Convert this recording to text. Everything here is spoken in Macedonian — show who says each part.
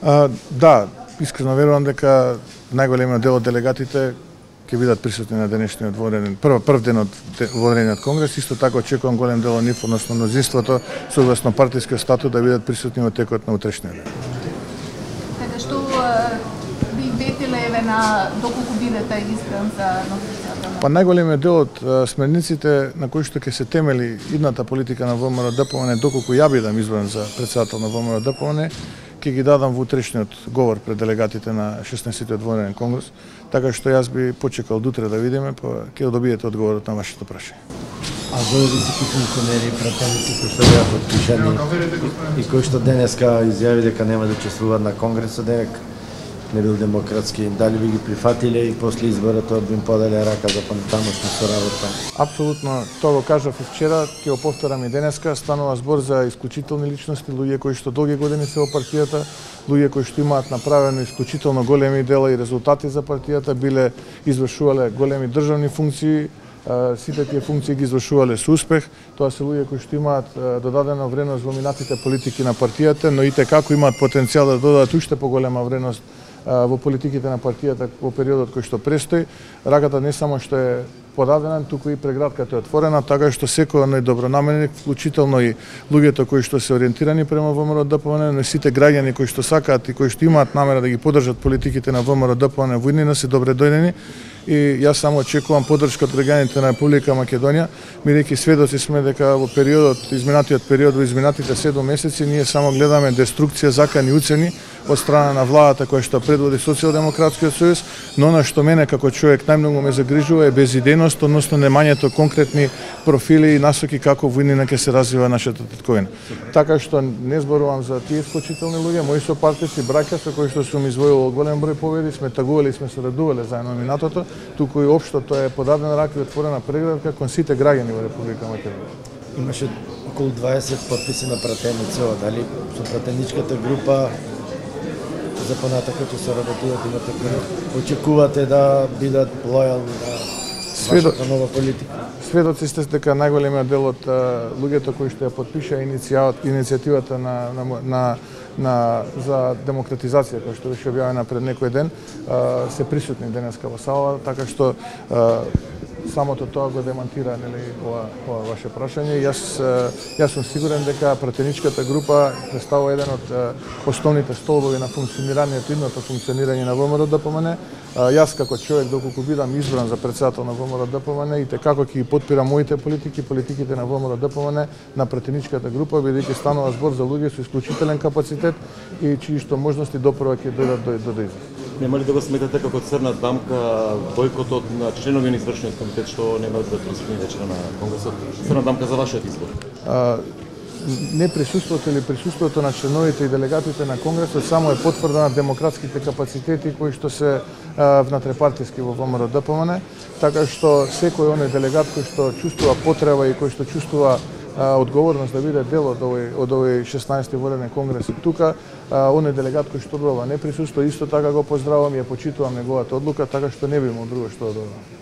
Speaker 1: Да, искрено верувам дека најголемиот дел од делегатите ќе бидат присутни на денешниот воден прв ден од водениот конгрес. Исто така очекувам голем дел од нив, односно мнозинството, согласно партискиот статут, да бидат присутни во текот на утрешниот ден.
Speaker 2: Така што би ветиле на доколку бидете избран за носителот?
Speaker 1: Па најголемиот дел од смерниците на кои што ќе се темели идната политика на ВМРО-ДПМН, доколку ја бидам избран за председател на ВМРО-ДПМН, ќе ги дадам во утрешниот говор пред делегатите на 16-тиот воден конгрес, така што јас би почекал до утре да видиме, па ќе добиете одговорот на вашето прашање.
Speaker 3: А додека сите функционери и пратеници кои што беа подпишани и кои што денеска изјави дека нема да учествуваат на конгресот, дека не бил демократски, дали би ги прифатиле и после изборот би им поделе рака за понатамошна соработа?
Speaker 1: Апсолутно, тоа го кажав и вчера, ќе го повторам и денеска, станува збор за исклучителни личности, луѓе кои што долги години се во партијата, луѓе кои што имаат направено исклучително големи дела и резултати за партијата, биле извршувале големи државни функции, сите тие функции ги извршувале со успех. Тоа се луѓе кои што имаат додадена вредност во минатите политики на партијата, но и како имаат потенцијал да додадат уште поголема вредност во политиките на партијата во периодот кој што престои. Раката не само што е подадена, туку и прегратката е отворена, така што секој оној добронамерник, вклучително и луѓето кои што се ориентирани према ВМРО-ДПМН, но и сите граѓани кои што сакаат и кои што имаат намера да ги поддржат политиките на ВМРО-ДПМН во иднина, се добре дојдени. И јас само очекувам поддршка од граѓаните на Република Македонија, бидејќи сведоци сме дека во изминатиот период, во изминатите 7 месеци, ние само гледаме деструкција, закани уцени од страна на владата која што предводи Социјалдемократскиот сојуз, но она што мене како човек најмногу ме загрижува е безидејност, односно немањето конкретни профили и насоки како во иднина ќе се развива нашата татковина. Така што не зборувам за тие исклучителни луѓе, мои сопартици, браќа со кои што сум извојувал голем број победи, сме тагувале и сме се радувале заедно минатото, туку и општо тоа е подадена рака и отворена преградка кон сите граѓани во Република Македонија.
Speaker 3: Имаше околу 20 подписи на пратеници, дали со пратеничката група за понатака ќе се работуваат, очекувате да бидат лојални на вашата нова политика?
Speaker 1: Сведоци сте дека најголемиот дел од луѓето кои што ја подпиша иницијативата за демократизација, која што беше објавена пред некој ден, се присутни денеска во сала, така што самото тоа го демонтира ова ваше прашање. Јас сум сигурен дека пратеничката група представува еден од основните столбови на функционирањето, идното функционирање на ВМРО-ДПМН. Јас како човек, доколку бидам избран за председател на ВМРО-ДПМН, и како ќе ги потпирам моите политики, политиките на ВМРО-ДПМН на пратеничката група, бидејќи станува збор за луѓе со исклучителен капацитет и чии што можности допрва ќе дојдат до израз.
Speaker 4: Нема ли да го сметате како црна дамка бојкотот на членови на извршниот комитет што нема да присутни вечера на конгресот? Црна дамка за вашиот избор?
Speaker 1: Неприсуството или присуството на членовите и делегатите на конгресот само е потврда на демократските капацитети кои што се внатрепартиски во ВМРО-ДПМН, така што секој оној делегат кој што чувствува потреба и кој што чувствува одговорност да биде дел од овој 16-ти воден конгрес и тука, оној делегат кој што добива не присуства, исто така го поздравувам и ја почитувам неговата одлука, така што не би имал друго што да добавам.